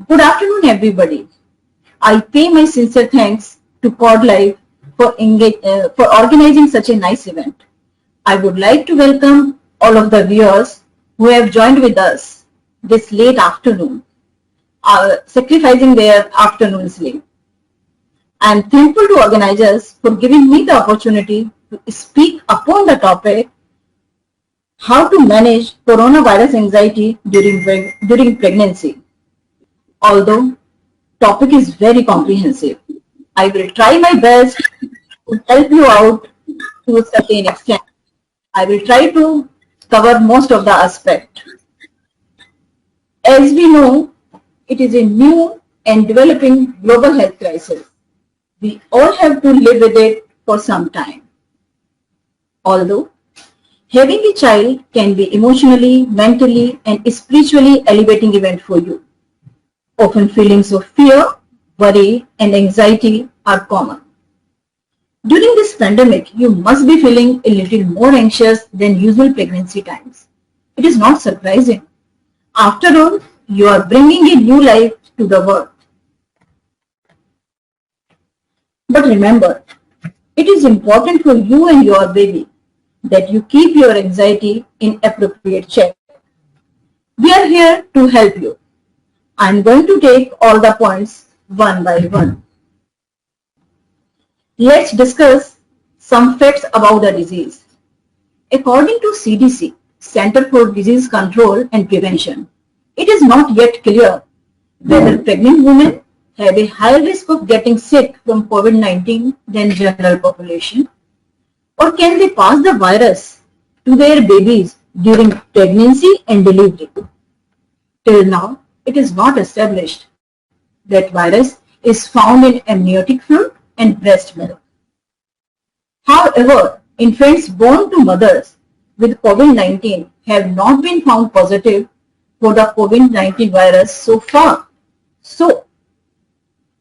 Good afternoon, everybody. I pay my sincere thanks to CordLive for organizing such a nice event. I would like to welcome all of the viewers who have joined with us this late afternoon, sacrificing their afternoon sleep. I am thankful to organizers for giving me the opportunity to speak upon the topic how to manage coronavirus anxiety during pregnancy. Although topic is very comprehensive, I will try my best to help you out to a certain extent. I will try to cover most of the aspect. As we know, it is a new and developing global health crisis. We all have to live with it for some time. Although having a child can be emotionally, mentally, and spiritually elevating event for you. Often feelings of fear, worry, and anxiety are common. During this pandemic, you must be feeling a little more anxious than usual pregnancy times. It is not surprising. After all, you are bringing a new life to the world. But remember, it is important for you and your baby that you keep your anxiety in appropriate check. We are here to help you. I am going to take all the points one by one. Let's discuss some facts about the disease. According to CDC, Center for Disease Control and Prevention, it is not yet clear whether pregnant women have a higher risk of getting sick from COVID-19 than general population, or can they pass the virus to their babies during pregnancy and delivery. Till now, it is not established that virus is found in amniotic fluid and breast milk. However, infants born to mothers with COVID-19 have not been found positive for the COVID-19 virus so far. So,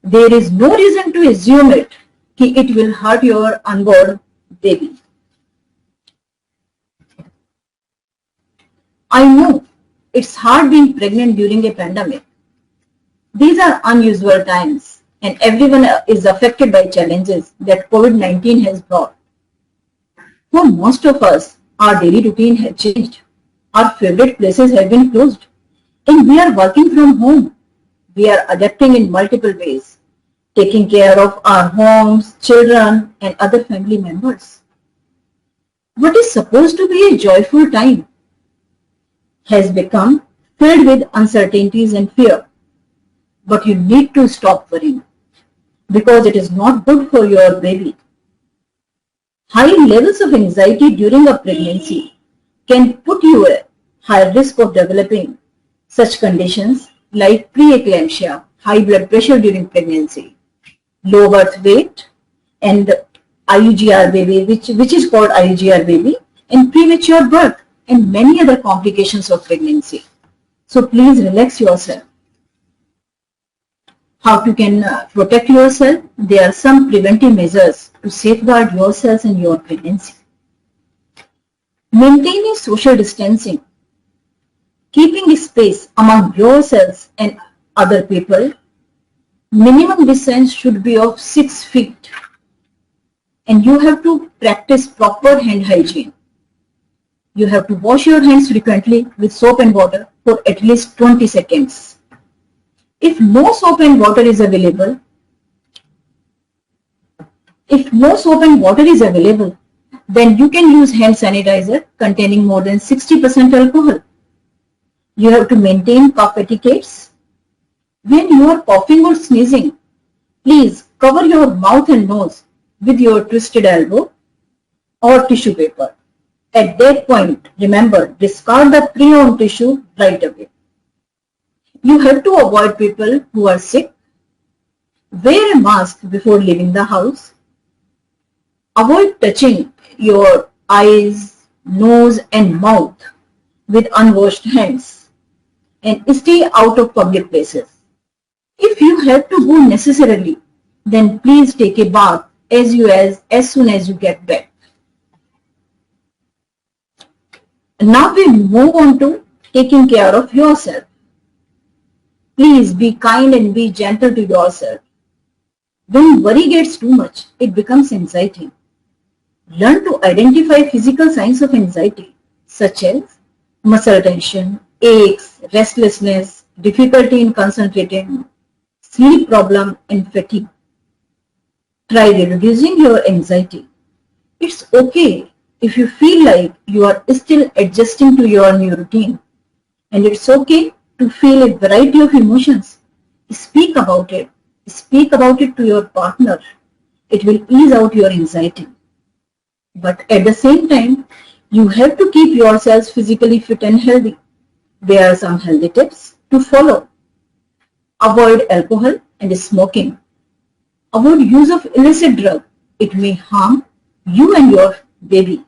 there is no reason to assume it will hurt your unborn baby. I know it's hard being pregnant during a pandemic. These are unusual times and everyone is affected by challenges that COVID-19 has brought. For most of us, our daily routine has changed. Our favorite places have been closed and we are working from home. We are adapting in multiple ways, taking care of our homes, children and other family members. What is supposed to be a joyful time has become filled with uncertainties and fear. But you need to stop worrying because it is not good for your baby. High levels of anxiety during a pregnancy can put you at high risk of developing such conditions like preeclampsia, high blood pressure during pregnancy, low birth weight, and IUGR baby, which is called IUGR baby, and premature birth, and many other complications of pregnancy. So please relax yourself. How you can protect yourself? There are some preventive measures to safeguard yourself and your pregnancy. Maintaining social distancing, keeping space among yourselves and other people. Minimum distance should be of 6 feet and you have to practice proper hand hygiene. You have to wash your hands frequently with soap and water for at least 20 seconds. If no soap and water is available, then you can use hand sanitizer containing more than 60% alcohol. You have to maintain cough etiquettes. When you are coughing or sneezing, please cover your mouth and nose with your twisted elbow or tissue paper. At that point, remember, discard the pre-owned tissue right away. You have to avoid people who are sick. Wear a mask before leaving the house. Avoid touching your eyes, nose and mouth with unwashed hands and stay out of public places. If you have to go necessarily, then please take a bath as soon as you get back. Now we move on to taking care of yourself. Please be kind and be gentle to yourself. When worry gets too much, it becomes anxiety. Learn to identify physical signs of anxiety, such as muscle tension, aches, restlessness, difficulty in concentrating, sleep problem, and fatigue. Try reducing your anxiety. It's okay if you feel like you are still adjusting to your new routine. And it's okay to feel a variety of emotions. Speak about it. Speak about it to your partner. It will ease out your anxiety. But at the same time, you have to keep yourselves physically fit and healthy. There are some healthy tips to follow. Avoid alcohol and smoking. Avoid use of illicit drug. It may harm you and your baby.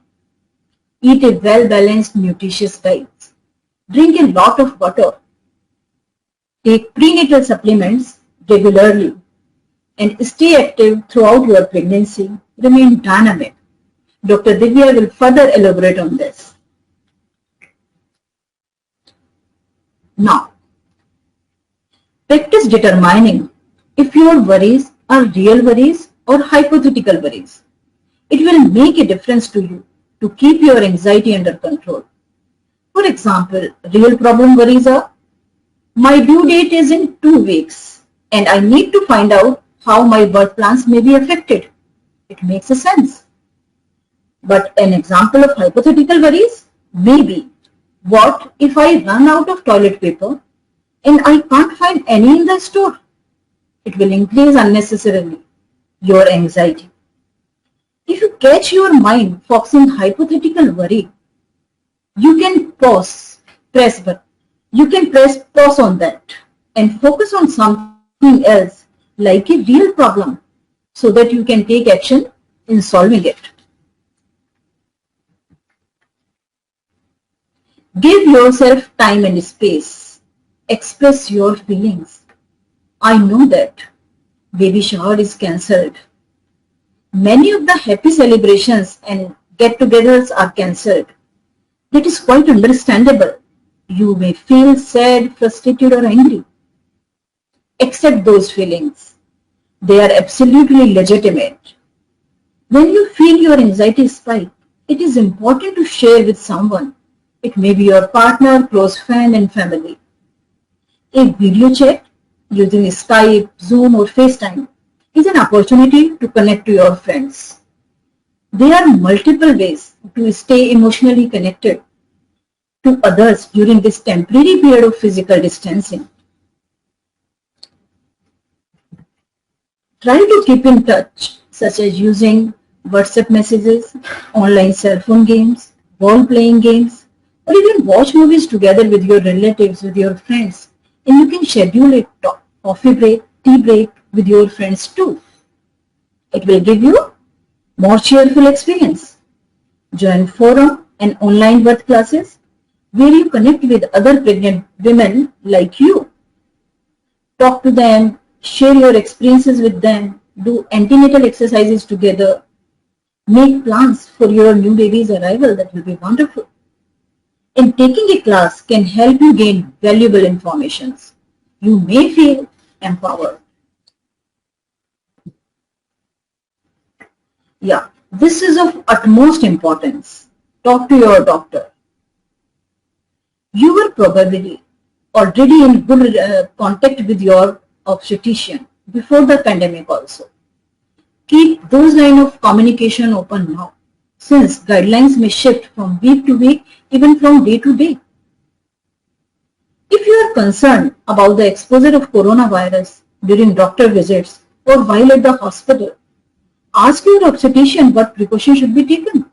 Eat a well-balanced, nutritious diet. Drink a lot of water. Take prenatal supplements regularly and stay active throughout your pregnancy. Remain dynamic. Dr. Divya will further elaborate on this. Now, practice determining if your worries are real worries or hypothetical worries. It will make a difference to you to keep your anxiety under control. For example, real problem worries are, my due date is in 2 weeks and I need to find out how my birth plans may be affected. It makes a sense. But an example of hypothetical worries may be, what if I run out of toilet paper and I can't find any in the store? It will increase unnecessarily your anxiety. If you catch your mind focusing hypothetical worry, you can press pause on that and focus on something else like a real problem so that you can take action in solving it. Give yourself time and space. Express your feelings. I know that baby shower is cancelled. Many of the happy celebrations and get-togethers are cancelled. That is quite understandable. You may feel sad, frustrated or angry. Accept those feelings. They are absolutely legitimate. When you feel your anxiety spike, it is important to share with someone. It may be your partner, close friend and family. A video chat using Skype, Zoom or FaceTime is an opportunity to connect to your friends. There are multiple ways to stay emotionally connected to others during this temporary period of physical distancing. Try to keep in touch, such as using WhatsApp messages, online cell phone games, role-playing games, or even watch movies together with your relatives, with your friends. And you can schedule a coffee break, tea break with your friends too. It will give you more cheerful experience. Join forum and online birth classes where you connect with other pregnant women like you. Talk to them, share your experiences with them, do antenatal exercises together, make plans for your new baby's arrival. That will be wonderful. And taking a class can help you gain valuable information. You may feel empowered. Yeah, this is of utmost importance. Talk to your doctor. You were probably already in good contact with your obstetrician before the pandemic also. Keep those lines of communication open now, since guidelines may shift from week to week, even from day to day. If you are concerned about the exposure of coronavirus during doctor visits or while at the hospital, ask your obstetrician what precautions should be taken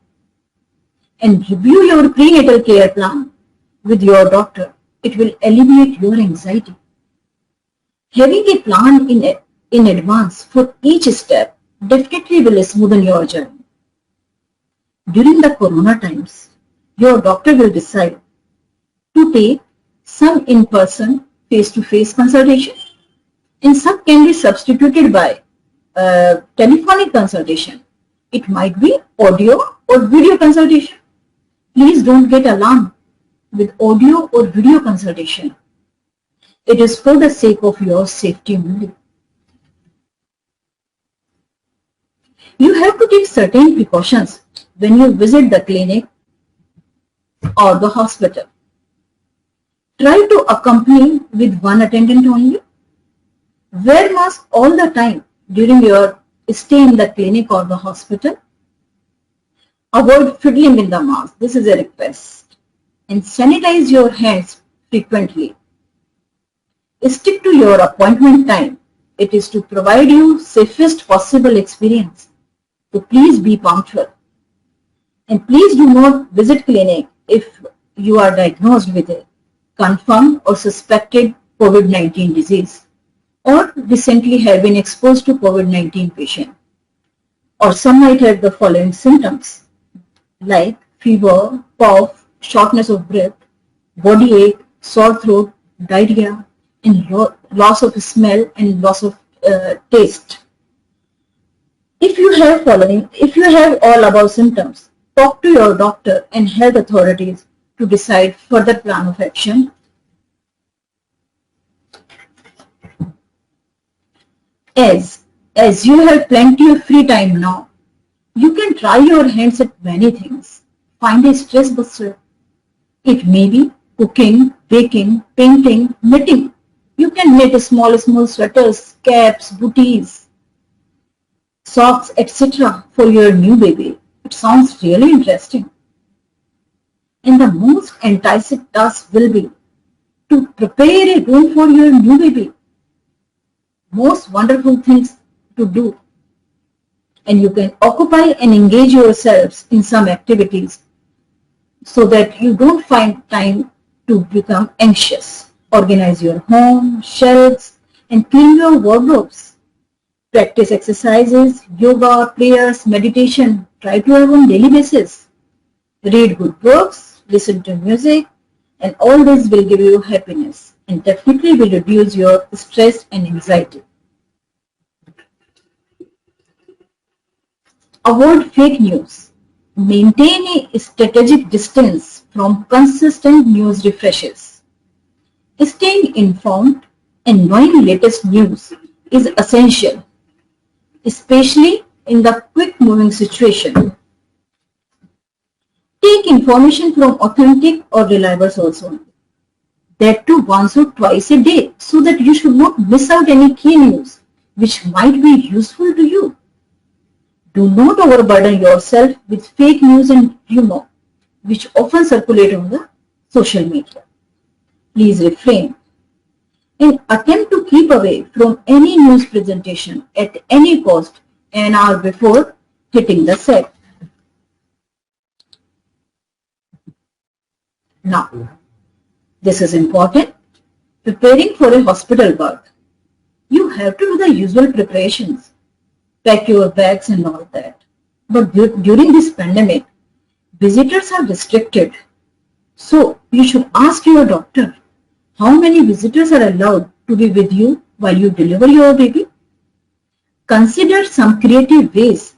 and review your prenatal care plan with your doctor. It will alleviate your anxiety. Having a plan in advance for each step definitely will smoothen your journey. During the corona times, your doctor will decide to take some in-person, face-to-face consultation and some can be substituted by telephonic consultation. It might be audio or video consultation. Please don't get alarmed with audio or video consultation. It is for the sake of your safety only. You have to take certain precautions when you visit the clinic or the hospital. Try to accompany with one attendant only. Wear mask all the time during your stay in the clinic or the hospital. Avoid fiddling with the mask. This is a request. And sanitize your hands frequently. Stick to your appointment time. It is to provide you safest possible experience. So please be punctual. And please do not visit clinic if you are diagnosed with a confirmed or suspected COVID-19 disease or recently have been exposed to COVID-19 patient. Or some might have the following symptoms like fever, cough, shortness of breath, body ache, sore throat, diarrhea, and loss of smell and loss of taste. If you have all above symptoms, talk to your doctor and health authorities to decide further plan of action. As you have plenty of free time now, you can try your hands at many things. Find a stress buster. It may be cooking, baking, painting, knitting. You can knit small sweaters, caps, booties, socks, etc. for your new baby. It sounds really interesting. And the most enticing task will be to prepare a room for your new baby. Most wonderful things to do. And you can occupy and engage yourselves in some activities so that you don't find time to become anxious. Organize your home, shelves, and clean your wardrobes. Practice exercises, yoga, prayers, meditation. Try to have on daily basis. Read good books, listen to music, and all this will give you happiness and definitely will reduce your stress and anxiety. Avoid fake news. Maintain a strategic distance from consistent news refreshes. Staying informed and knowing latest news is essential, especially in the quick-moving situation. Take information from authentic or reliable sources. That too once or twice a day so that you should not miss out any key news which might be useful to you. Do not overburden yourself with fake news and rumor which often circulate on the social media. Please refrain and attempt to keep away from any news presentation at any cost an hour before hitting the set. Now, this is important. Preparing for a hospital birth. You have to do the usual preparations. Pack your bags and all that. But during this pandemic, visitors are restricted. So, you should ask your doctor how many visitors are allowed to be with you while you deliver your baby. Consider some creative ways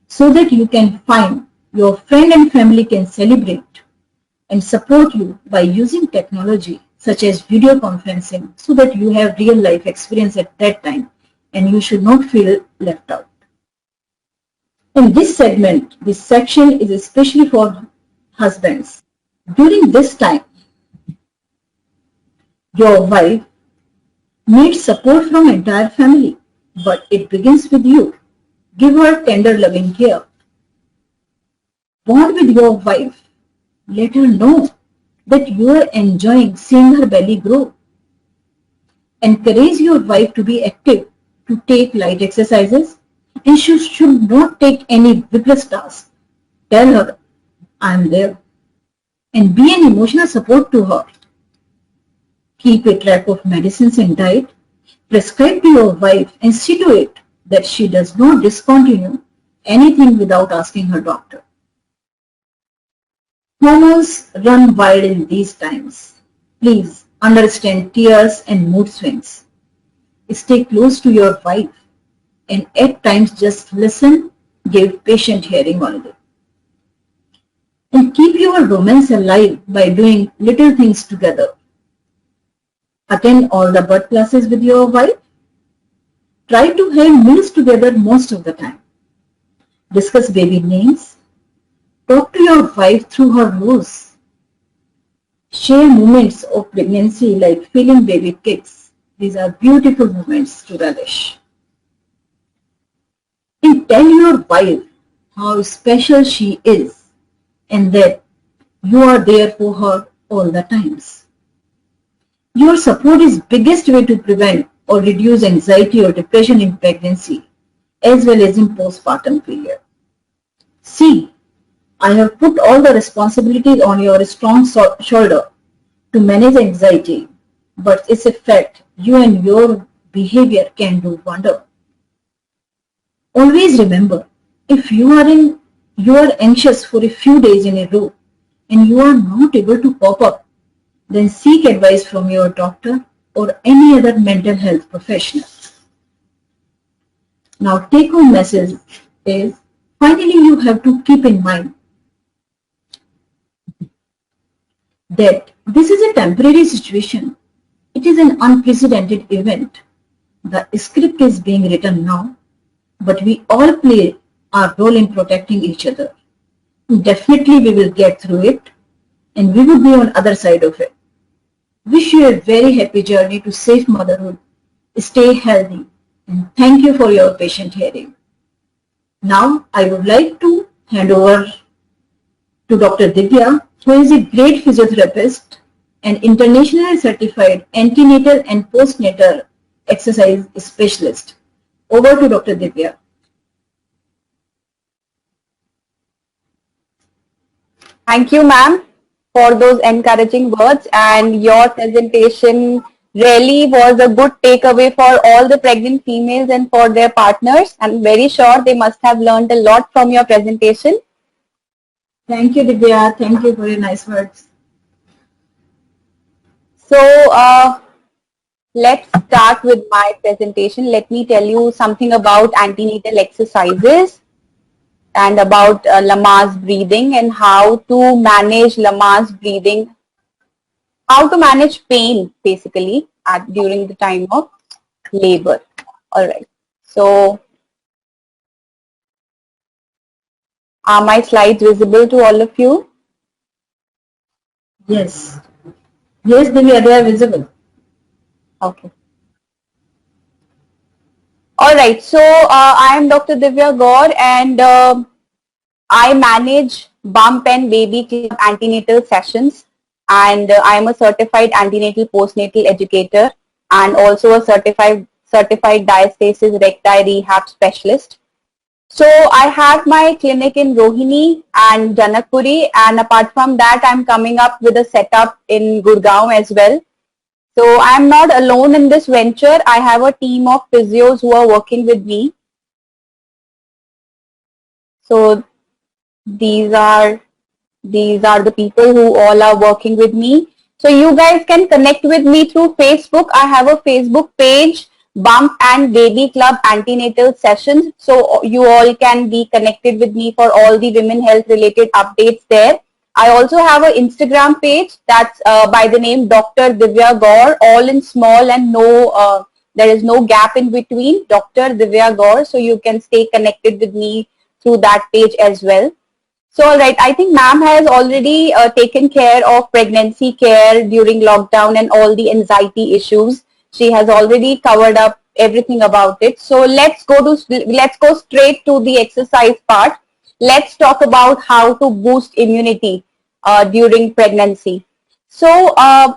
so that you can find your friend and family can celebrate and support you by using technology such as video conferencing so that you have real life experience at that time and you should not feel left out. In this segment, this section is especially for husbands. During this time, your wife needs support from entire family, but it begins with you. Give her tender loving care. Bond with your wife. Let her know that you are enjoying seeing her belly grow. Encourage your wife to be active, to take light exercises, and she should not take any vigorous tasks. Tell her, I am there. And be an emotional support to her. Keep a track of medicines and diet. Prescribe to your wife and see to it that she does not discontinue anything without asking her doctor. Hormones run wild in these times. Please understand tears and mood swings. Stay close to your wife and at times just listen, give patient hearing only. And keep your romance alive by doing little things together. Attend all the birth classes with your wife. Try to have meals together most of the time. Discuss baby names. Talk to your wife through her nose. Share moments of pregnancy like feeling baby kicks. These are beautiful moments to relish. And tell your wife how special she is and that you are there for her all the times. Your support is biggest way to prevent or reduce anxiety or depression in pregnancy as well as in postpartum period. See, I have put all the responsibility on your strong shoulder to manage anxiety, but it's a fact you and your behavior can do wonder. Always remember, if you are anxious for a few days in a row and you are not able to pop up, then seek advice from your doctor or any other mental health professional. Now, take home message is finally you have to keep in mind that this is a temporary situation. It is an unprecedented event. The script is being written now, but we all play our role in protecting each other. Definitely we will get through it and we will be on the other side of it. Wish you a very happy journey to safe motherhood. Stay healthy and thank you for your patient hearing. Now I would like to hand over to Dr. Divya, who is a great physiotherapist and internationally certified antenatal and postnatal exercise specialist. Over to Dr. Divya. Thank you, ma'am, for those encouraging words, and your presentation really was a good takeaway for all the pregnant females and for their partners. I'm very sure they must have learned a lot from your presentation. Thank you, Divya. Thank you for your nice words. So, let's start with my presentation. Let me tell you something about antenatal exercises and about Lamaze breathing and how to manage Lamaze breathing, how to manage pain basically during the time of labor. All right. So, are my slides visible to all of you? Yes. Yes, Divya, they are visible. Okay. All right. So, I am Dr. Divya Gaur and I manage Bump and Baby Club antenatal sessions, and I am a certified antenatal postnatal educator and also a certified diastasis recti rehab specialist. So I have my clinic in Rohini and Janakpuri, and apart from that, I'm coming up with a setup in Gurgaon as well. So I'm not alone in this venture. I have a team of physios who are working with me. So these are the people who all are working with me. So you guys can connect with me through Facebook. I have a Facebook page, Bump and Baby Club Antenatal Sessions. So you all can be connected with me for all the women health related updates there. I also have an Instagram page that's by the name Dr. Divya Gaur, all in small and no, there is no gap in between, Dr. Divya Gaur. So you can stay connected with me through that page as well. So, all right, I think ma'am has already taken care of pregnancy care during lockdown and all the anxiety issues. She has already covered up everything about it. So let's go straight to the exercise part. Let's talk about how to boost immunity during pregnancy. So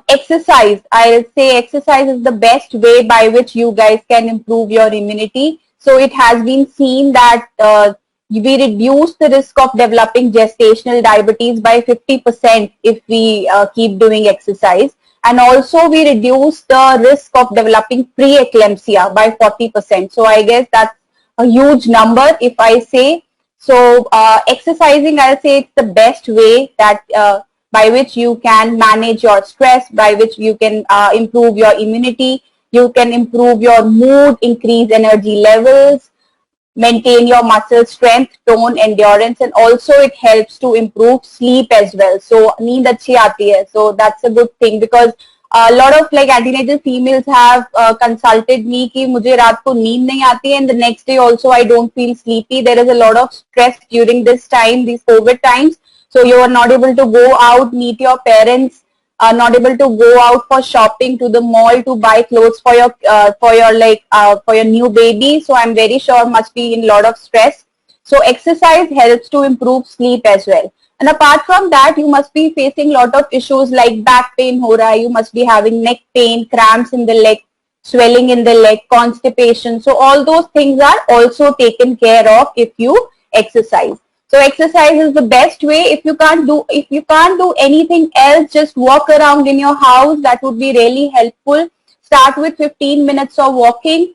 exercise, I'll say exercise is the best way by which you guys can improve your immunity. So it has been seen that we reduce the risk of developing gestational diabetes by 50% if we keep doing exercise. And also we reduce the risk of developing preeclampsia by 40%. So I guess that's a huge number if I say. So exercising, I'll say it's the best way that by which you can manage your stress, by which you can improve your immunity, you can improve your mood, increase energy levels, maintain your muscle strength, tone, endurance, and also it helps to improve sleep as well. So, neend achhi aati hai. So that's a good thing because A lot of like antenatal females have consulted me कि मुझे रात को नींद नहीं आती है, and the next day also I don't feel sleepy. There is a lot of stress during this time, these COVID times. So you are not able to go out, meet your parents, not able to go out for shopping to the mall to buy clothes for your new baby. So I'm very sure must be in a lot of stress. So exercise helps to improve sleep as well. And apart from that, you must be facing lot of issues like back pain ho raha hai, you must be having neck pain, cramps in the leg, swelling in the leg, constipation. So all those things are also taken care of if you exercise. So exercise is the best way. If you can't do anything else, just walk around in your house. That would be really helpful. Start with 15 minutes of walking.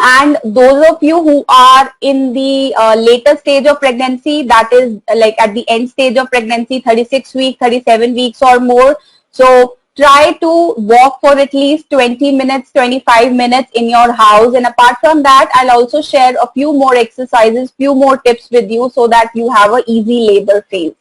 And those of you who are in the later stage of pregnancy, that is like at the end stage of pregnancy, 36 weeks, 37 weeks or more. So try to walk for at least 20 minutes, 25 minutes in your house. And apart from that, I'll also share a few more exercises, few more tips with you so that you have an easy labor phase.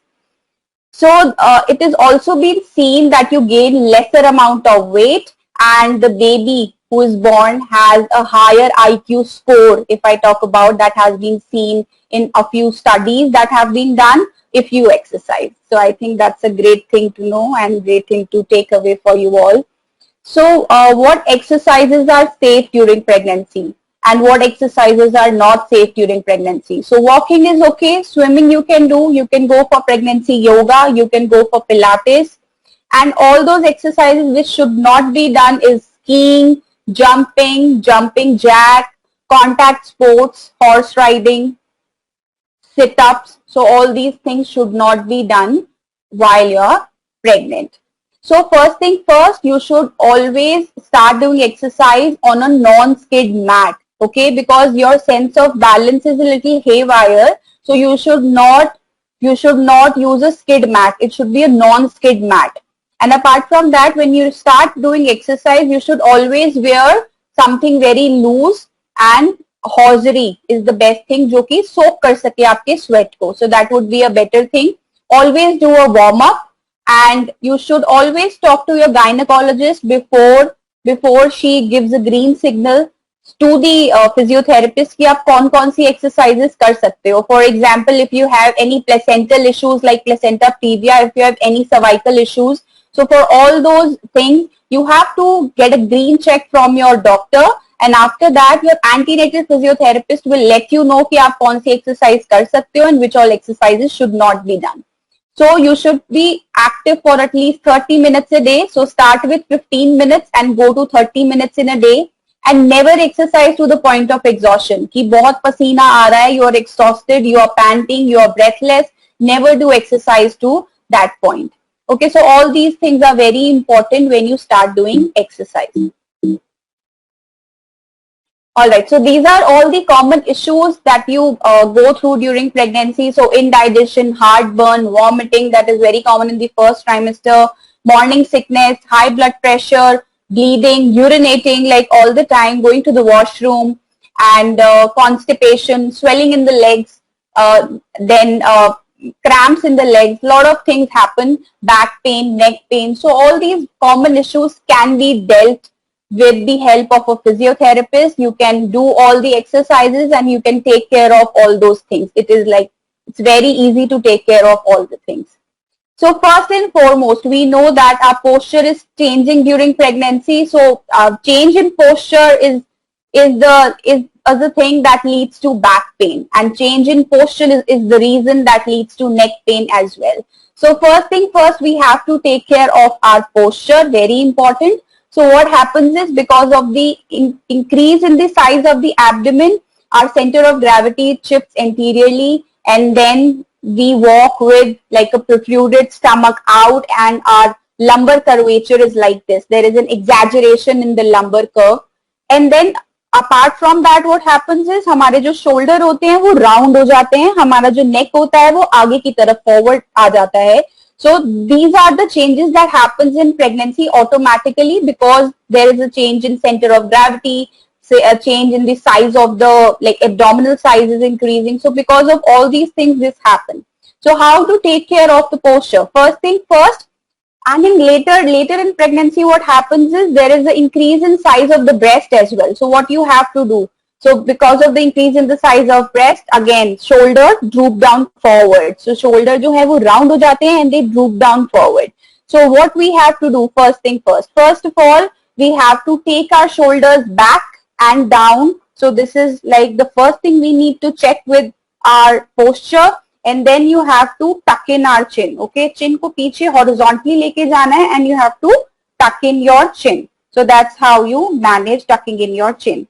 So it is also been seen that you gain lesser amount of weight and the baby who is born has a higher IQ score. If I talk about that, has been seen in a few studies that have been done if you exercise. So I think that's a great thing to know and great thing to take away for you all. So what exercises are safe during pregnancy and what exercises are not safe during pregnancy? So walking is okay, swimming you can do, you can go for pregnancy yoga, you can go for Pilates, and all those exercises which should not be done is skiing, jumping, jumping jack, contact sports, horse riding, sit-ups. So all these things should not be done while you're pregnant. So first thing first, you should always start doing exercise on a non-skid mat, okay? Because your sense of balance is a little haywire. So you should not use a skid mat. It should be a non-skid mat. And apart from that, when you start doing exercise, you should always wear something very loose, and hosiery is the best thing जो कि soak कर सके आपके sweat को. So that would be a better thing. Always do a warm up, and you should always talk to your gynecologist before she gives a green signal to the physiotherapist कि आप कौन सी exercises कर सकते हो. For example, if you have any placental issues like placenta previa, if you have any cervical issues, so for all those things, you have to get a green check from your doctor, and after that, your antenatal physiotherapist will let you know कि आप कौन सी exercise कर सकते हो and which all exercises should not be done. So you should be active for at least 30 minutes a day. So start with 15 minutes and go to 30 minutes in a day, and never exercise to the point of exhaustion. कि बहुत पसीना आ रहा है, you are exhausted, you are panting, you are breathless. Never do exercise to that point. Okay, so all these things are very important when you start doing exercise. All right, so these are all the common issues that you go through during pregnancy. So indigestion, heartburn, vomiting, that is very common in the first trimester, morning sickness, high blood pressure, bleeding, urinating like all the time, going to the washroom, and constipation, swelling in the legs, then cramps in the legs, lot of things happen, back pain, neck pain. So all these common issues can be dealt with the help of a physiotherapist. You can do all the exercises and you can take care of all those things. It's very easy to take care of all the things. So first and foremost, we know that our posture is changing during pregnancy. So change in posture is the thing that leads to back pain, and change in posture is the reason that leads to neck pain as well. So first thing first, we have to take care of our posture, very important. So what happens is, because of the increase in the size of the abdomen, our center of gravity shifts anteriorly, and then we walk with like a protruded stomach out, and our lumbar curvature is like this. There is an exaggeration in the lumbar curve, and then apart from that, what happens is हमारे जो shoulder होते हैं वो round हो जाते हैं, हमारा जो neck होता है वो आगे की तरफ forward आ जाता है. So these are the changes that happens in pregnancy automatically, because there is a change in center of gravity, say a change in the size of the abdominal size is increasing. So because of all these things, this happens. So how to take care of the posture? First thing first, And in later in pregnancy, what happens is there is an increase in size of the breast as well. So what you have to do, so because of the increase in the size of breast, again shoulder droop down forward. So shoulder जो है वो round हो जाते हैं and they droop down forward. So what we have to do, first thing first. First of all, we have to take our shoulders back and down. So this is like the first thing we need to check with our posture. And then you have to tuck in our chin. Okay, chin को पीछे horizontally लेके जाना है and you have to tuck in your chin. So that's how you manage tucking in your chin.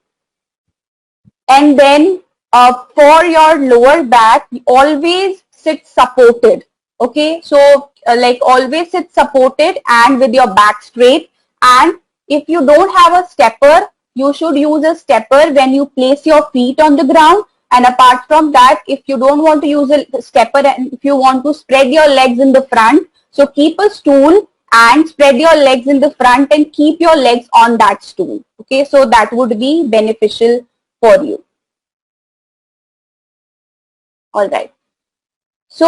And then for your lower back, always sit supported. Okay, so like always sit supported and with your back straight. And if you don't have a stepper, you should use a stepper when you place your feet on the ground. And apart from that, if you don't want to use a stepper and if you want to spread your legs in the front, so keep a stool and spread your legs in the front and keep your legs on that stool. Okay, so that would be beneficial for you. All right. So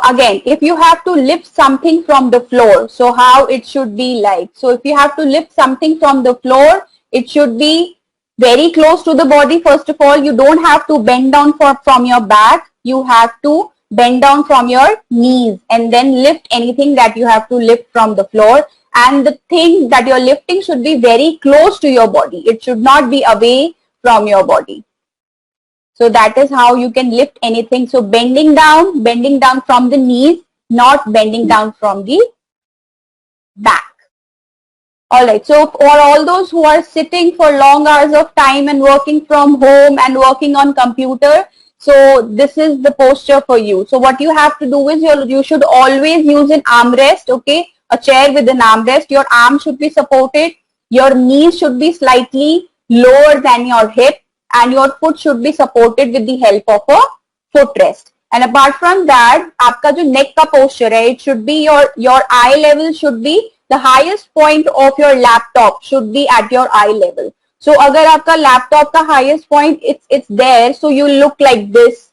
again, if you have to lift something from the floor, so how it should be like. So if you have to lift something from the floor, it should be very close to the body. First of all, you don't have to bend down from your back. You have to bend down from your knees and then lift anything that you have to lift from the floor. And the thing that you're lifting should be very close to your body. It should not be away from your body. So that is how you can lift anything. So bending down from the knees, not bending down from the back. All right, so for all those who are sitting for long hours of time and working from home and working on computer, so this is the posture for you. So what you have to do is you should always use an armrest, okay? A chair with an armrest. Your arm should be supported. Your knees should be slightly lower than your hip and your foot should be supported with the help of a footrest. And apart from that, आपका जो neck का posture है, it should be your eye level should be the highest point of your laptop should be at your eye level. So अगर आपका laptop का highest point it's there, so you look like this.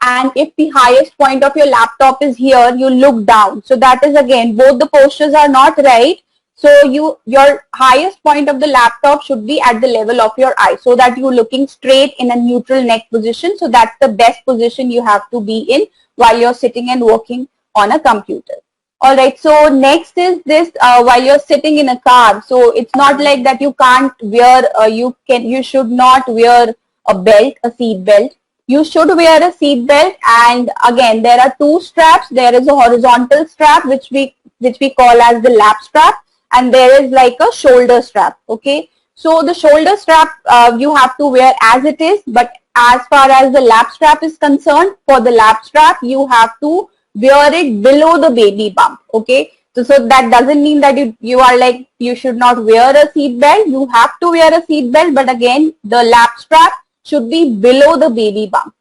And if the highest point of your laptop is here, you look down. So that is again, both the postures are not right. So your highest point of the laptop should be at the level of your eye so that you're looking straight in a neutral neck position. So that's the best position you have to be in while you're sitting and working on a computer. All right, so next is this while you're sitting in a car. So it's not like that you can't wear, you should not wear a belt, a seat belt. You should wear a seat belt, and again there are two straps. There is a horizontal strap which we call as the lap strap, and there is like a shoulder strap. Okay, so the shoulder strap you have to wear as it is, but as far as the lap strap is concerned, for the lap strap you have to wear it below the baby bump. Okay, so that doesn't mean that you are like you should not wear a seat belt. You have to wear a seat belt, but again the lap strap should be below the baby bump,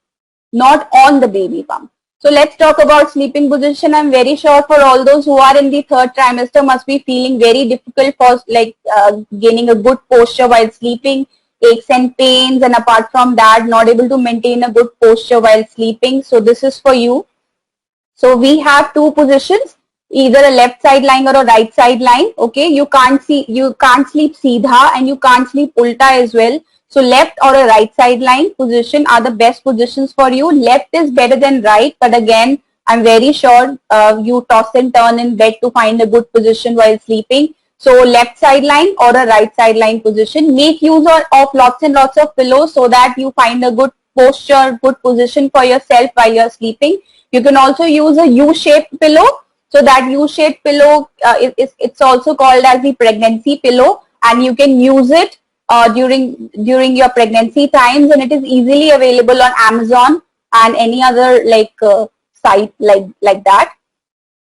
not on the baby bump. So let's talk about sleeping position. I'm very sure for all those who are in the third trimester must be feeling very difficult for like gaining a good posture while sleeping, aches and pains, and apart from that not able to maintain a good posture while sleeping. So this is for you. So we have two positions, either a left side lying or a right side lying. Okay, you can't sleep seedha and you can't sleep ulta as well. So left or a right side lying position are the best positions for you. Left is better than right, but again, I'm very sure you toss and turn in bed to find a good position while sleeping. So left side lying or a right side lying position. Make use of lots and lots of pillows so that you find a good posture, good position for yourself while you're sleeping. You can also use a U-shaped pillow. So that U-shaped pillow, it's also called as the pregnancy pillow, and you can use it during your pregnancy times, and it is easily available on Amazon and any other like site like that.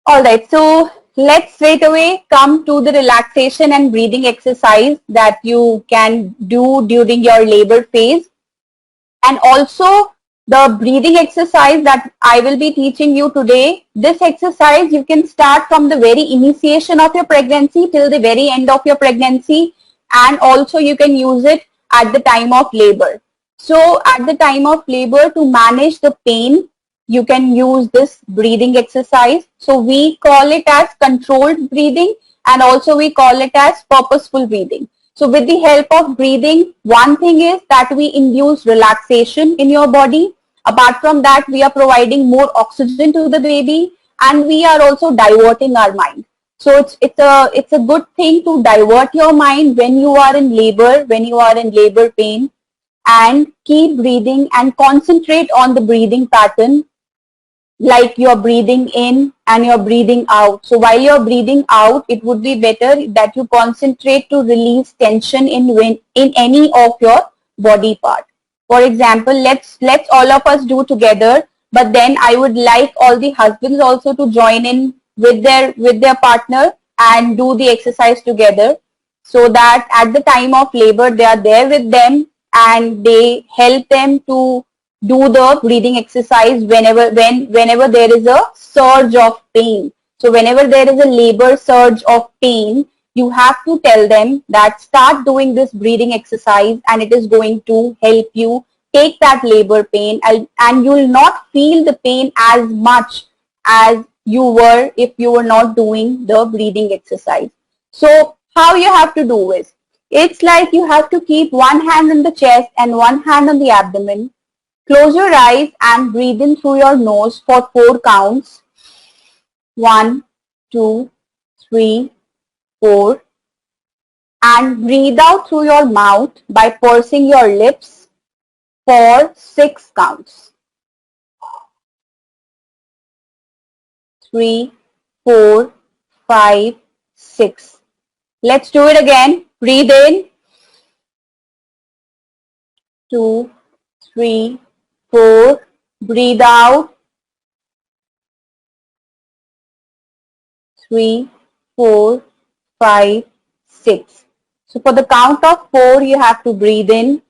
All right, so let's straight away come to the relaxation and breathing exercise that you can do during your labor phase, and also the breathing exercise that I will be teaching you today. This exercise you can start from the very initiation of your pregnancy till the very end of your pregnancy, and also you can use it at the time of labor. So at the time of labor, to manage the pain, you can use this breathing exercise. So we call it as controlled breathing, and also we call it as purposeful breathing. So with the help of breathing, one thing is that we induce relaxation in your body. Apart from that, we are providing more oxygen to the baby, and we are also diverting our mind. So it's a good thing to divert your mind when you are in labor, when you are in labor pain, and keep breathing and concentrate on the breathing pattern, like you're breathing in and you're breathing out. So while you're breathing out, it would be better that you concentrate to release tension in any of your body part. For example, let's all of us do together, but then I would like all the husbands also to join in with their partner and do the exercise together, so that at the time of labor they are there with them and they help them to do the breathing exercise whenever there is a surge of pain. So whenever there is a labor surge of pain, you have to tell them that start doing this breathing exercise and it is going to help you take that labor pain, and you will not feel the pain as much as you were if you were not doing the breathing exercise. So how you have to do is, it's like you have to keep one hand on the chest and one hand on the abdomen. Close your eyes and breathe in through your nose for 4 counts. 1, 2, 3, 4. And breathe out through your mouth by pursing your lips for 6 counts. 3, 4, 5, 6. Let's do it again. Breathe in. 2, 3, 4. Breathe out. 3, 4, 5, 6. So for the count of 4, you have to breathe in,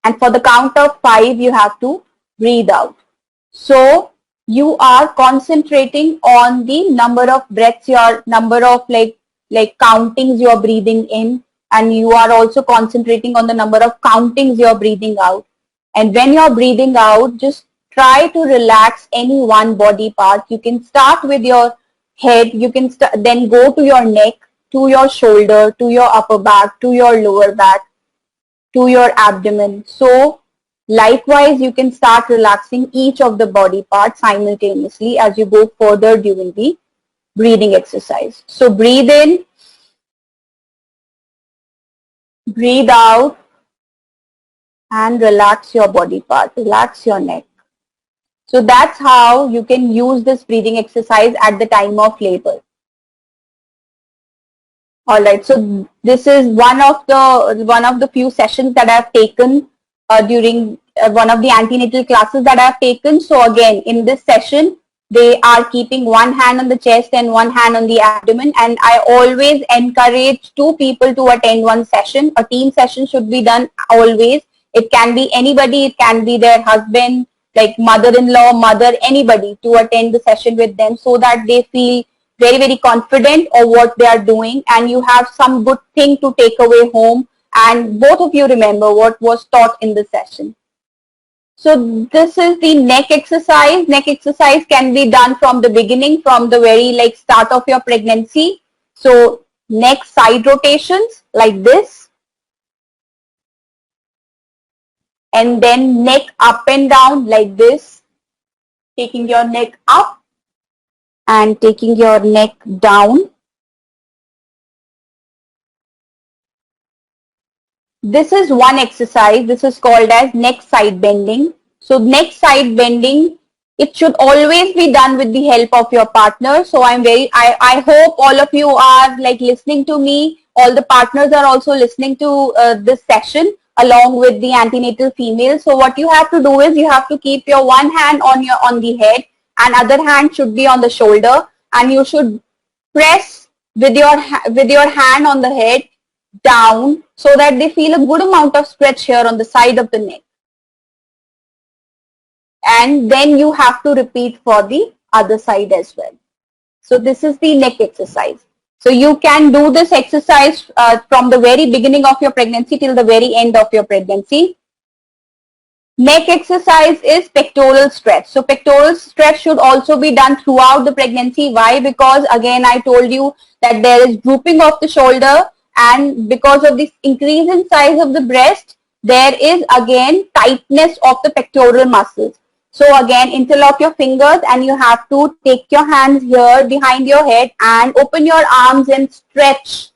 and for the count of 5, you have to breathe out. So you are concentrating on the number of breaths, your number of like countings you are breathing in, and you are also concentrating on the number of countings you are breathing out. And when you are breathing out, just try to relax any one body part. You can start with your head, you can then go to your neck, to your shoulder, to your upper back, to your lower back, to your abdomen. So likewise, you can start relaxing each of the body parts simultaneously as you go further during the breathing exercise. So breathe in, breathe out, and relax your body part, relax your neck. So that's how you can use this breathing exercise at the time of labor. All right, so this is one of the few sessions that I've taken during one of the antenatal classes that I've taken. So again, in this session, they are keeping one hand on the chest and one hand on the abdomen. And I always encourage 2 people to attend one session. A team session should be done always. It can be anybody, it can be their husband, like mother-in-law, mother, anybody, to attend the session with them, so that they feel very confident of what they are doing, and you have some good thing to take away home, and both of you remember what was taught in the session. So this is the neck exercise. Neck exercise can be done from the beginning, from the very start of your pregnancy. So neck side rotations like this, and then neck up and down like this, taking your neck up and taking your neck down. This is one exercise. This is called as neck side bending. So neck side bending, it should always be done with the help of your partner. So I hope all of you are listening to me. All the partners are also listening to this session along with the antenatal female. So what you have to do is you have to keep your one hand on the head, and other hand should be on the shoulder, and you should press with your hand on the head down, so that they feel a good amount of stretch here on the side of the neck. And then you have to repeat for the other side as well. So this is the neck exercise. So you can do this exercise from the very beginning of your pregnancy till the very end of your pregnancy. Next exercise is pectoral stretch. So pectoral stretch should also be done throughout the pregnancy. Why? Because again, I told you that there is drooping of the shoulder, and because of this increase in size of the breast, there is again tightness of the pectoral muscles. So again, interlock your fingers and you have to take your hands here behind your head and open your arms and stretch.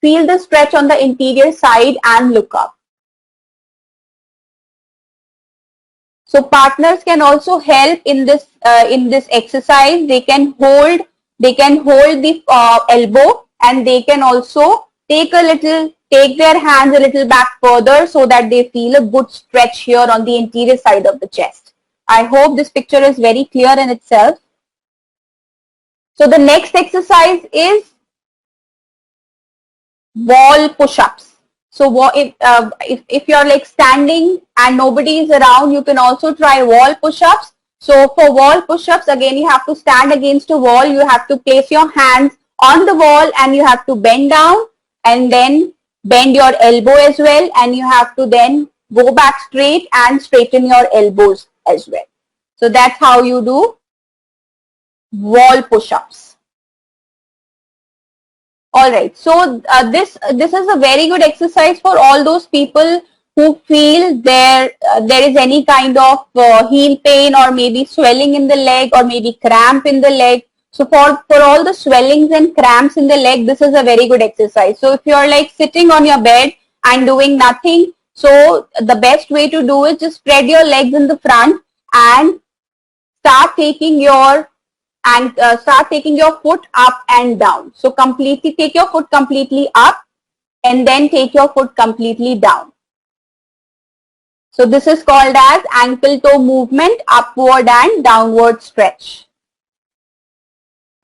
Feel the stretch on the interior side and look up. So partners can also help in this exercise. They can hold the elbow, and they can also take their hands a little back further so that they feel a good stretch here on the interior side of the chest. I hope this picture is very clear in itself. So the next exercise is wall push-ups. So if you're like standing and nobody is around, you can also try wall push-ups. So for wall push-ups, again, you have to stand against a wall. You have to place your hands on the wall and you have to bend down and then bend your elbow as well. And you have to then go back straight and straighten your elbows as well. So that's how you do wall push-ups. All right, so this is a very good exercise for all those people who feel there is any kind of heel pain or maybe swelling in the leg or maybe cramp in the leg. So for all the swellings and cramps in the leg, this is a very good exercise. So if you're like sitting on your bed and doing nothing, so the best way to do is just spread your legs in the front and start taking your foot up and down. So completely take your foot completely up and then take your foot completely down. So this is called as ankle toe movement, upward and downward stretch.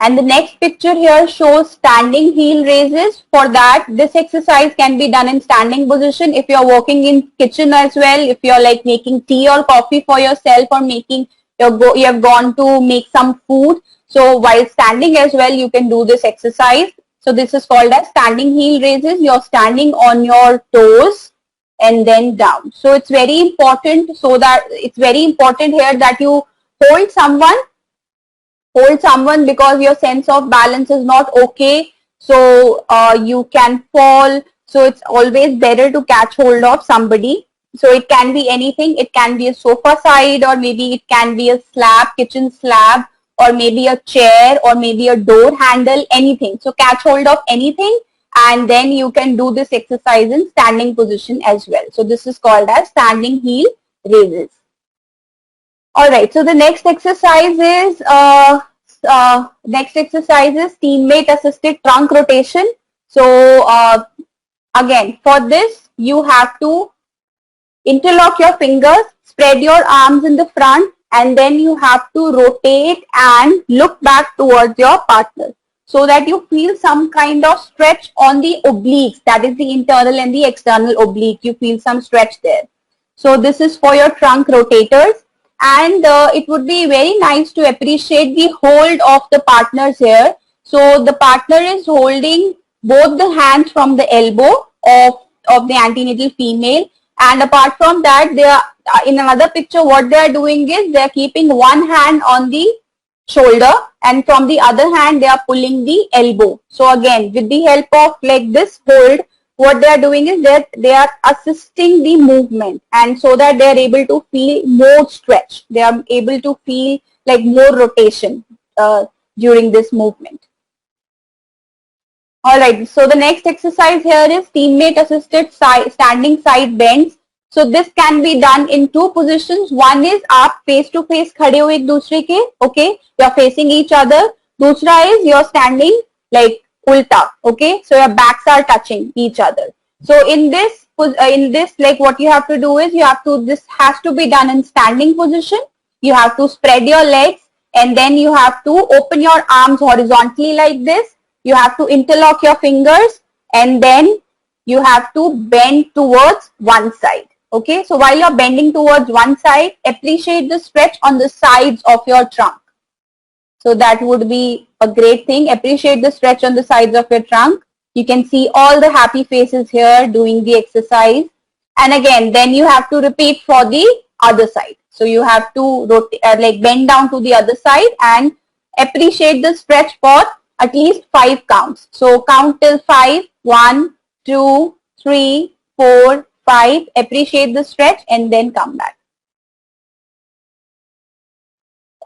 And the next picture here shows standing heel raises. For that, this exercise can be done in standing position. If you're working in kitchen as well, if you're like making tea or coffee for yourself or you have gone to make some food. So while standing as well, you can do this exercise. So this is called as standing heel raises. You're standing on your toes and then down. So it's very important here that you hold someone because your sense of balance is not okay. So you can fall. So it's always better to catch hold of somebody. So it can be anything. It can be a sofa side, or maybe it can be a slab, kitchen slab, or maybe a chair, or maybe a door handle, anything. So catch hold of anything and then you can do this exercise in standing position as well. So this is called as standing heel raises. All right, so the next exercise is teammate assisted trunk rotation. So again, for this you have to interlock your fingers, spread your arms in the front, and then you have to rotate and look back towards your partner so that you feel some kind of stretch on the obliques, that is the internal and the external oblique. You feel some stretch there. So this is for your trunk rotators, and it would be very nice to appreciate the hold of the partners here. So the partner is holding both the hands from the elbow of the antenatal female, and apart from that, they are in another picture. What they are doing is they are keeping one hand on the shoulder, and from the other hand they are pulling the elbow. So again, with the help of like this hold, what they are doing is that they are assisting the movement, and so that they are able to feel more stretch. They are able to feel like more rotation during this movement. All right, so the next exercise here is teammate assisted standing side bends. So this can be done in two positions. One is आप face to face खड़े हो एक दूसरे के, okay? You're facing each other. दूसरा is you're standing like ulta, okay? So your backs are touching each other. So in this like what you have to do is this has to be done in standing position. You have to spread your legs, and then you have to open your arms horizontally like this. You have to interlock your fingers, and then you have to bend towards one side. Okay, so while you're bending towards one side, appreciate the stretch on the sides of your trunk. So that would be a great thing. Appreciate the stretch on the sides of your trunk. You can see all the happy faces here doing the exercise. And again, then you have to repeat for the other side. So you have to rotate, like bend down to the other side and appreciate the stretch for at least 5 counts. So count till 5, 1, 2, 3, 4, 5, appreciate the stretch and then come back.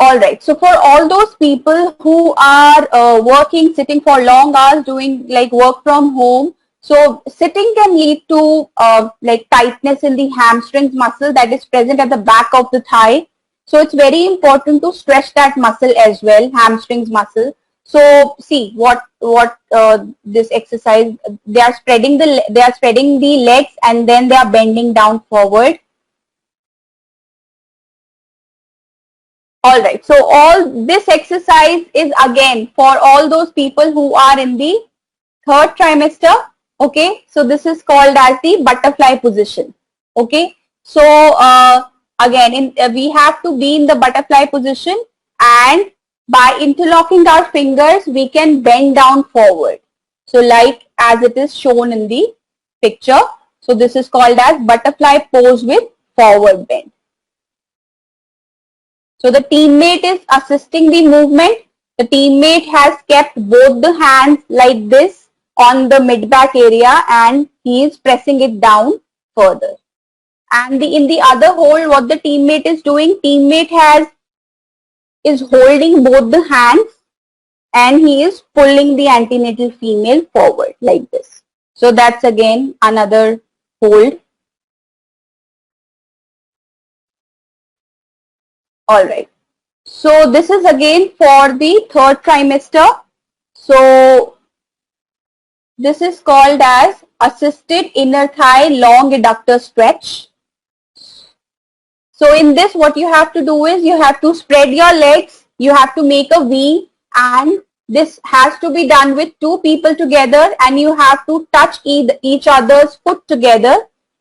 Alright, so for all those people who are working, sitting for long hours, doing like work from home, so sitting can lead to like tightness in the hamstrings muscle that is present at the back of the thigh. So it's very important to stretch that muscle as well, hamstrings muscle. So see what this exercise, they are spreading the legs and then they are bending down forward. All right, so all this exercise is again for all those people who are in the third trimester. Okay, so this is called as the butterfly position. Okay, so again we have to be in the butterfly position, and by interlocking our fingers we can bend down forward. So like as it is shown in the picture. So this is called as butterfly pose with forward bend. So the teammate is assisting the movement. The teammate has kept both the hands like this on the mid-back area and he is pressing it down further. And in the other hold, what the teammate is doing, is holding both the hands and he is pulling the antenatal female forward like this. So that's again another hold. All right. So this is again for the third trimester. So this is called as assisted inner thigh long adductor stretch. So in this, what you have to do is you have to spread your legs, you have to make a V, and this has to be done with 2 people together, and you have to touch each other's foot together,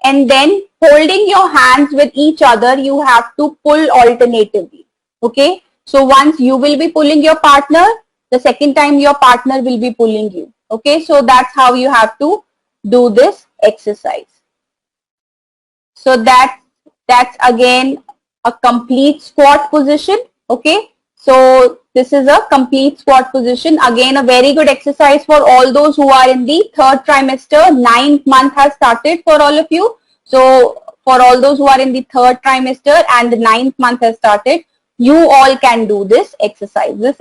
and then holding your hands with each other, you have to pull alternatively. Okay, so once you will be pulling your partner, the second time your partner will be pulling you. Okay, so that's how you have to do this exercise. So that's again a complete squat position. Okay, so this is a complete squat position. Again, a very good exercise for all those who are in the third trimester. 9th month has started for all of you. So for all those who are in the third trimester and the 9th month has started, you all can do this exercise. This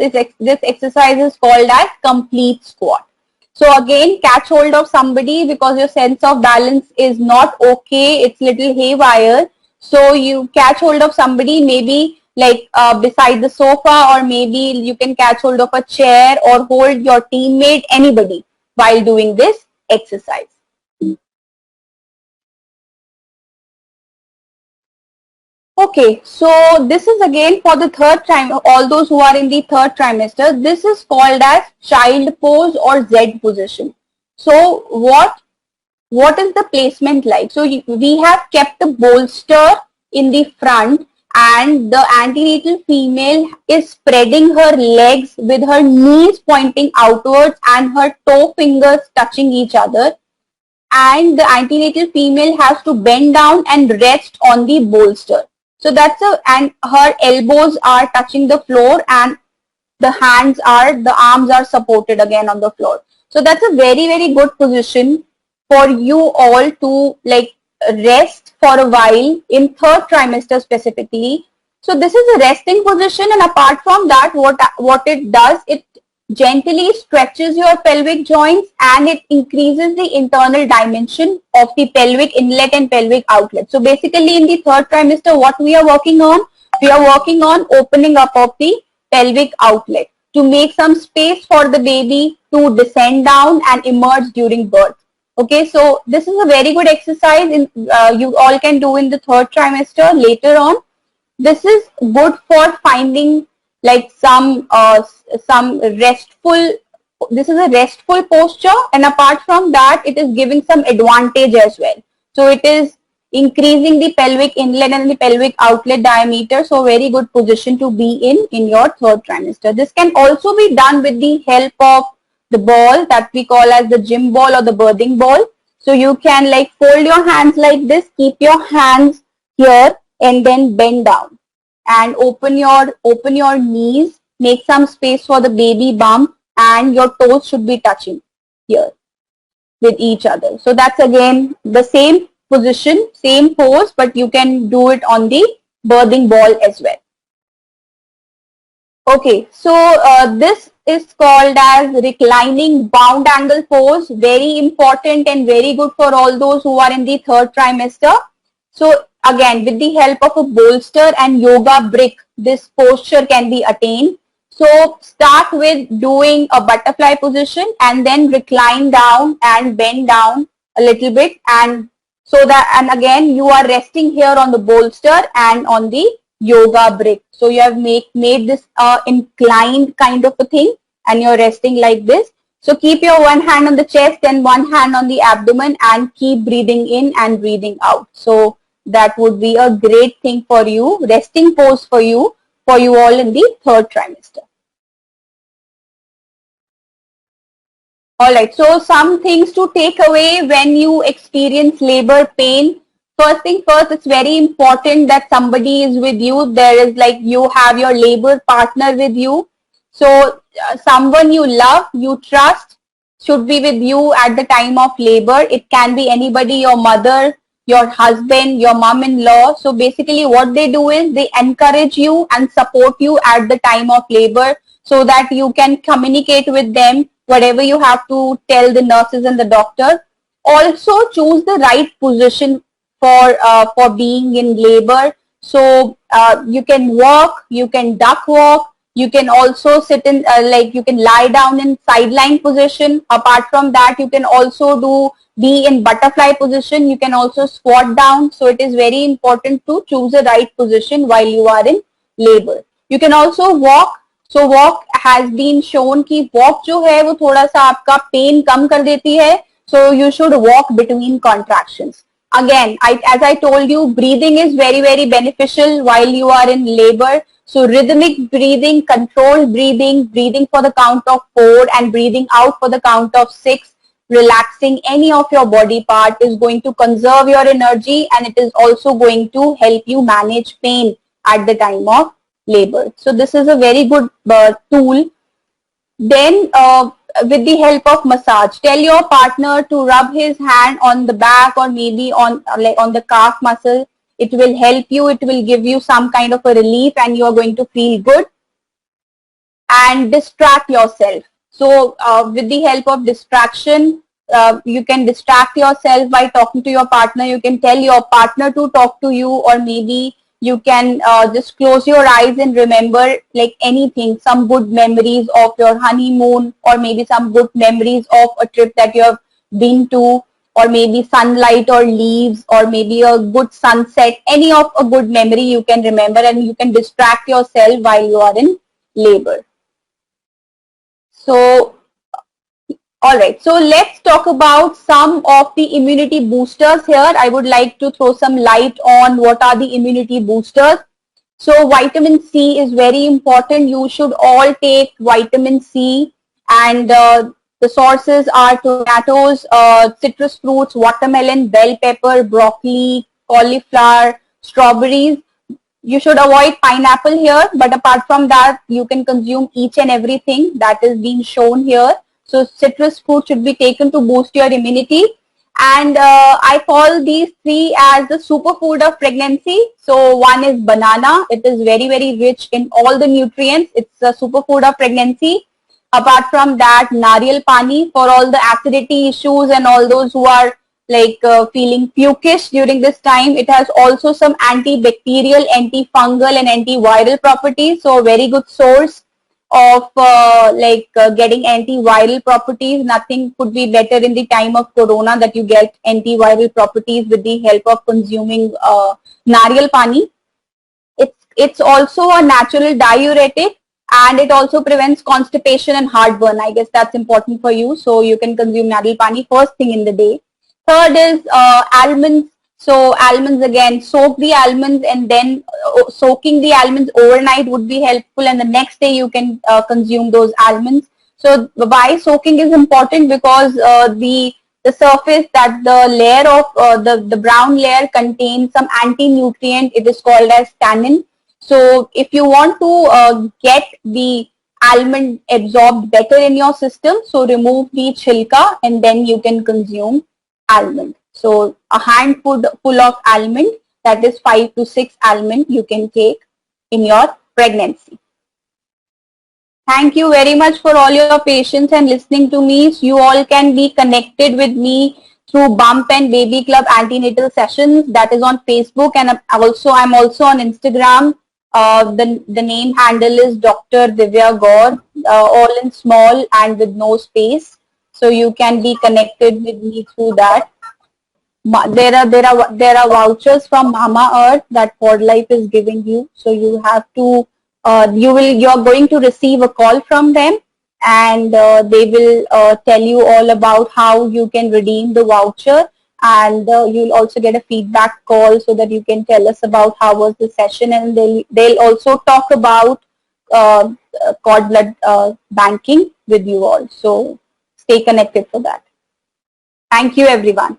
exercise is called as complete squat. So again, catch hold of somebody because your sense of balance is not okay. It's little haywire. So you catch hold of somebody, maybe like beside the sofa, or maybe you can catch hold of a chair or hold your teammate, anybody, while doing this exercise. Okay, so this is again for the third trimester, all those who are in the third trimester. This is called as child pose or Z position. So what is the placement like? So we have kept the bolster in the front and the antenatal female is spreading her legs with her knees pointing outwards and her toe fingers touching each other. And the antenatal female has to bend down and rest on the bolster. So and her elbows are touching the floor and the arms are supported again on the floor. So that's a very, very good position for you all to like rest for a while in third trimester specifically. So this is a resting position, and apart from that, what it does, it gently stretches your pelvic joints and it increases the internal dimension of the pelvic inlet and pelvic outlet. So basically in the third trimester, what we are working on? We are working on opening up of the pelvic outlet to make some space for the baby to descend down and emerge during birth. Okay, so this is a very good exercise you all can do in the third trimester later on. This is good for finding like some restful, this is a restful posture, and apart from that, it is giving some advantage as well. So it is increasing the pelvic inlet and the pelvic outlet diameter. So very good position to be in your third trimester. This can also be done with the help of the ball that we call as the gym ball or the birthing ball. So you can like fold your hands like this, keep your hands here and then bend down and open your knees, make some space for the baby bump, and your toes should be touching here with each other. So that's again the same position, same pose, but you can do it on the birthing ball as well. Okay, so this is called as reclining bound angle pose. Very important and very good for all those who are in the third trimester. So again, with the help of a bolster and yoga brick, this posture can be attained. So start with doing a butterfly position and then recline down and bend down a little bit, and so that, and again you are resting here on the bolster and on the yoga brick. So you have made this inclined kind of a thing, and you're resting like this. So keep your one hand on the chest and one hand on the abdomen and keep breathing in and breathing out. So that would be a great thing for you, resting pose for you all in the third trimester. All right, so some things to take away when you experience labor pain. First thing first, it's very important that somebody is with you. There is like you have your labor partner with you. So someone you love, you trust should be with you at the time of labor. It can be anybody, your mother, your husband, your mom-in-law. So basically what they do is they encourage you and support you at the time of labor so that you can communicate with them whatever you have to tell the nurses and the doctor. Also choose the right position for being in labor. So you can walk, you can duck walk, you can also sit in like you can lie down in sideline position. Apart from that, you can also be in butterfly position. You can also squat down. So it is very important to choose the right position while you are in labor. You can also walk. So walk has been shown कि walk जो है वो थोड़ा सा आपका pain कम कर देती है. So you should walk between contractions. Again, as I told you, breathing is very, very beneficial while you are in labor. So rhythmic breathing, controlled breathing, breathing for the count of 4 and breathing out for the count of 6, relaxing any of your body part is going to conserve your energy, and it is also going to help you manage pain at the time of labor. So this is a very good tool. Then with the help of massage, tell your partner to rub his hand on the back or maybe on the calf muscle. It will help you. It will give you some kind of a relief and you are going to feel good. And distract yourself. So with the help of distraction, you can distract yourself by talking to your partner. You can tell your partner to talk to you, or maybe you can just close your eyes and remember like anything, some good memories of your honeymoon, or maybe some good memories of a trip that you have been to, or maybe sunlight or leaves, or maybe a good sunset. Any of a good memory you can remember, and you can distract yourself while you are in labor. So all right, so let's talk about some of the immunity boosters here. I would like to throw some light on what are the immunity boosters. So vitamin C is very important. You should all take vitamin C, and the sources are tomatoes, citrus fruits, watermelon, bell pepper, broccoli, cauliflower, strawberries. You should avoid pineapple here, but apart from that, you can consume each and everything that is being shown here. So citrus fruit should be taken to boost your immunity. And I call these three as the superfood of pregnancy. So one is banana. It is very, very rich in all the nutrients. It's a superfood of pregnancy. Apart from that, nariyal pani for all the acidity issues and all those who are like feeling pukish during this time. It has also some antibacterial, antifungal and antiviral properties. So a very good source of getting antiviral properties. Nothing could be better in the time of corona that you get antiviral properties with the help of consuming nariyal pani. It's also a natural diuretic, and it also prevents constipation and heartburn. I guess that's important for you. So you can consume nariyal pani first thing in the day. Third is almonds. So almonds, again, soak the almonds, and then soaking the almonds overnight would be helpful, and the next day you can consume those almonds. So why soaking is important? Because the the surface, that the layer of the brown layer contains some anti-nutrient. It is called as tannin. So if you want to get the almond absorbed better in your system, so remove the chilka and then you can consume almond. So a handful full of almond, that is 5 to 6 almond, you can take in your pregnancy. Thank you very much for all your patience and listening to me. You all can be connected with me through Bump and Baby Club antenatal sessions. That is on Facebook, and I'm also on Instagram. The name handle is Dr. Divya Gaur, all in small and with no space. So you can be connected with me through that. There are vouchers from Mama Earth that Pod Life is giving you. So you have to you're going to receive a call from them, and they will tell you all about how you can redeem the voucher, and you'll also get a feedback call so that you can tell us about how was the session, and they'll also talk about uh, cord blood banking with you all. So stay connected for that. Thank you, everyone.